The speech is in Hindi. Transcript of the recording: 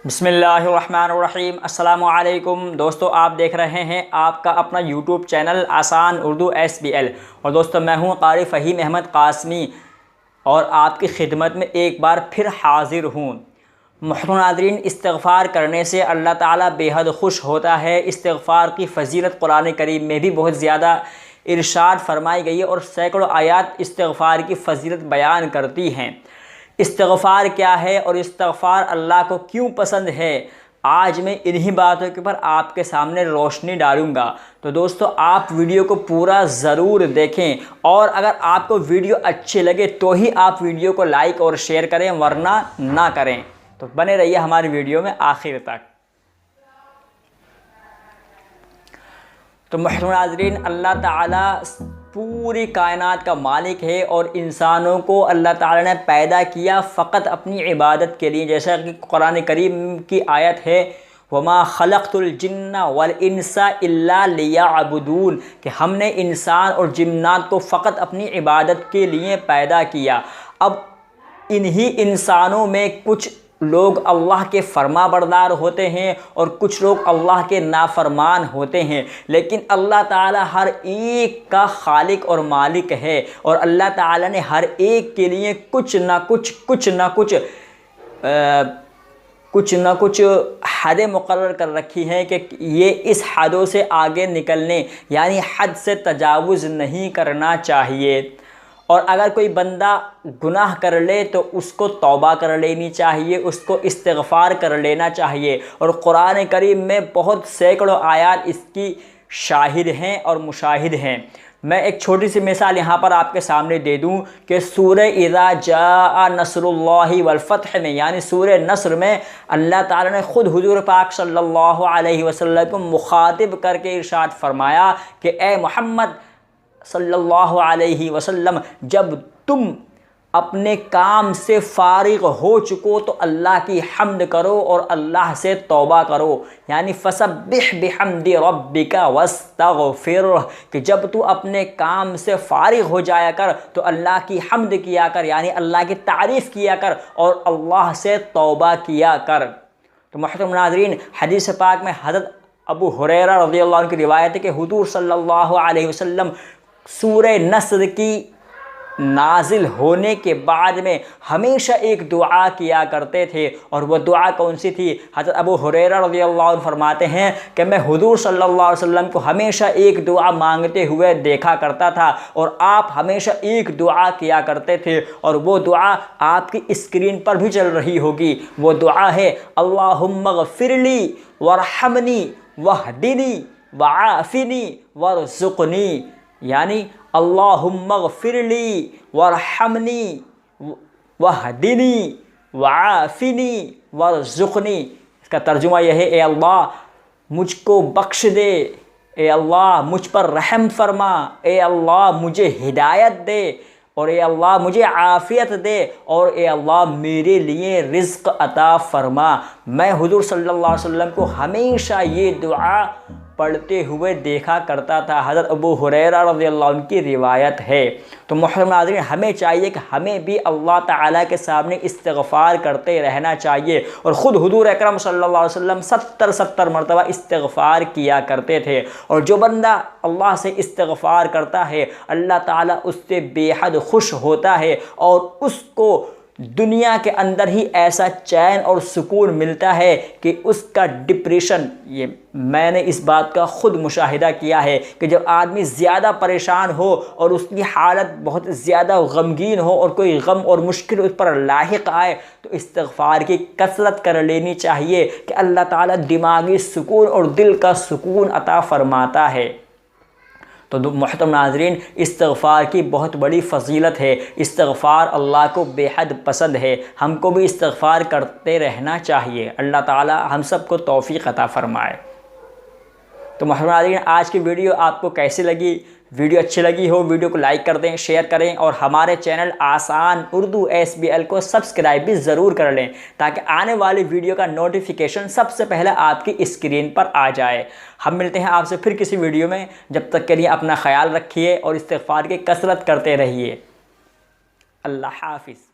बिस्मिल्लाहिर्रहमानिर्रहीम। अस्सलामु अलैकुम दोस्तों, आप देख रहे हैं आपका अपना यूट्यूब चैनल आसान उर्दू SBL। और दोस्तों, मैं हूं क़ारी फ़हीम अहमद क़ासमी और आपकी खिदमत में एक बार फिर हाज़िर हूं। मोहतरम नाज़रीन, इस्तिग़फ़ार करने से अल्लाह ताला बेहद खुश होता है। इस्तिग़फ़ार की फ़जीलत कुरान करीम में भी बहुत ज़्यादा इरशाद फरमाई गई है और सैकड़ों आयात इस्तिग़फ़ार की फ़जीलत बयान करती हैं। इस्तिग़फ़ार क्या है और इस्तिग़फ़ार अल्लाह को क्यों पसंद है, आज मैं इन्हीं बातों के ऊपर आपके सामने रोशनी डालूँगा। तो दोस्तों, आप वीडियो को पूरा ज़रूर देखें और अगर आपको वीडियो अच्छी लगे तो ही आप वीडियो को लाइक और शेयर करें, वरना ना करें। तो बने रहिए हमारी वीडियो में आखिर तक। तो मोहतरम नाज़रीन, अल्लाह ताला पूरी कायनात का मालिक है और इंसानों को अल्लाह ताला ने पैदा किया फ़कत अपनी इबादत के लिए। जैसा कि कुरान करीम की आयत है, वमा खलक़तुल जिन्ना वल इंसा इल्ला लियअबुदून, कि हमने इंसान और जिन्नात को फ़कत अपनी इबादत के लिए पैदा किया। अब इन्हीं इंसानों में कुछ लोग अल्लाह के फरमा बरदार होते हैं और कुछ लोग अल्लाह के नाफरमान होते हैं, लेकिन अल्लाह ताला हर एक का खालिक और मालिक है और अल्लाह ताला ने हर एक के लिए कुछ ना कुछ हदें मुकर्रर कर रखी हैं कि ये इस हदों से आगे निकलने, यानी हद से तजावुज़ नहीं करना चाहिए। और अगर कोई बंदा गुनाह कर ले तो उसको तौबा कर लेनी चाहिए, उसको इस्तिग़फ़ार कर लेना चाहिए। और कुरान करीम में बहुत सैकड़ों आयात इसकी शाहिद हैं और मुशाहिद हैं। मैं एक छोटी सी मिसाल यहाँ पर आपके सामने दे दूँ कि सूरह इज़ा जाअ नस्रुल्लाहि वल फ़त्ह में, यानी सूरह नस्र में अल्लाह ताला ने ख़ुद हुज़ूर पाक सल्लल्लाहु अलैहि वसल्लम को मुखातिब करके इरशाद फरमाया कि ए मोहम्मद सल्लल्लाहु अलैहि वसल्लम, जब तुम अपने काम से फ़ारिग़ हो चुको तो अल्लाह की हम्द करो और अल्लाह से तौबा करो, यानी फ़सब्बिह बिहम्दि रब्बिका वस्तग़फ़िर, कि जब तू अपने काम से फ़ारिग़ हो जाया कर तो अल्लाह की हम्द किया कर, यानी अल्लाह की तारीफ़ किया कर और अल्लाह से तौबा किया कर। तो मोहतरम नाज़रीन, हदीस पाक में हज़रत अबू हुरैरा रज़ियल्लाहु अन्हु की रिवायत है कि हुज़ूर सल्लल्लाहु अलैहि वसल्लम सूरह नस्र की नाजिल होने के बाद में हमेशा एक दुआ किया करते थे। और वह दुआ कौन सी थी? हज़रत अबू हुरैरा रज़ियल्लाहु अन्हु फरमाते हैं कि मैं हुज़ूर सल्लल्लाहु अलैहि वसल्लम को हमेशा एक दुआ मांगते हुए देखा करता था और आप हमेशा एक दुआ किया करते थे, और वो दुआ आपकी स्क्रीन पर भी चल रही होगी। वो दुआ है, अल्लाहुम्मा ग़फ़िरली वरहमनी वहदिनी वआफ़िनी वरज़ुक़नी, यानी अल्लाहुम्मा ग़फ़िरली वरहमनी वहदिनी वआफ़िनी वरज़ुक़नी। इसका तर्जुमा यह है, ए अल्लाह मुझको बख्श दे, ए अल्लाह मुझ पर रहम फरमा, ए अल्लाह मुझे हिदायत दे, और ए अल्लाह मुझे आफ़ियत दे, और ए अल्लाह मेरे लिए रिज़्क़ अता फ़रमा। मैं हुज़ूर सल्लल्लाहु अलैहि वसल्लम को हमेशा ये दुआ पढ़ते हुए देखा करता था। हज़रत अबू हुरैरा रज़ियल्लाहु अन्हु की रिवायत है। तो मोहतरम नाज़रीन, हमें चाहिए कि हमें भी अल्लाह ताला के सामने इस्तिग़फ़ार करते रहना चाहिए। और ख़ुद हुज़ूर अकरम सल्लल्लाहु अलैहि वसल्लम 70 मरतबा इस्तिग़फ़ार किया करते थे। और जो बंदा अल्लाह से इस्तिग़फ़ार करता है, अल्लाह ताला उससे बेहद खुश होता है और उसको दुनिया के अंदर ही ऐसा चैन और सुकून मिलता है कि उसका डिप्रेशन, ये मैंने इस बात का ख़ुद मुशाहिदा किया है कि जब आदमी ज़्यादा परेशान हो और उसकी हालत बहुत ज़्यादा गमगीन हो और कोई गम और मुश्किल उस पर लाहिक आए, तो इस्तिग़फ़ार की कसरत कर लेनी चाहिए कि अल्लाह ताला दिमागी सुकून और दिल का सुकून अता फ़रमाता है। तो मोहतरम नाज़रीन, इस्तिग़फ़ार की बहुत बड़ी फ़जीलत है। इस्तिग़फ़ार अल्लाह को बेहद पसंद है। हमको भी इस्तिग़फ़ार करते रहना चाहिए। अल्लाह ताला हम सब को तौफ़ीक़ अता फ़रमाए। तो मोहतरम नाज़रीन, आज की वीडियो आपको कैसी लगी? वीडियो अच्छी लगी हो वीडियो को लाइक कर दें, शेयर करें और हमारे चैनल आसान उर्दू SBL को सब्सक्राइब भी ज़रूर कर लें, ताकि आने वाली वीडियो का नोटिफिकेशन सबसे पहले आपकी स्क्रीन पर आ जाए। हम मिलते हैं आपसे फिर किसी वीडियो में। जब तक के लिए अपना ख्याल रखिए और इस्तिग़फ़ार की कसरत करते रहिए। अल्लाह हाफ़िज़।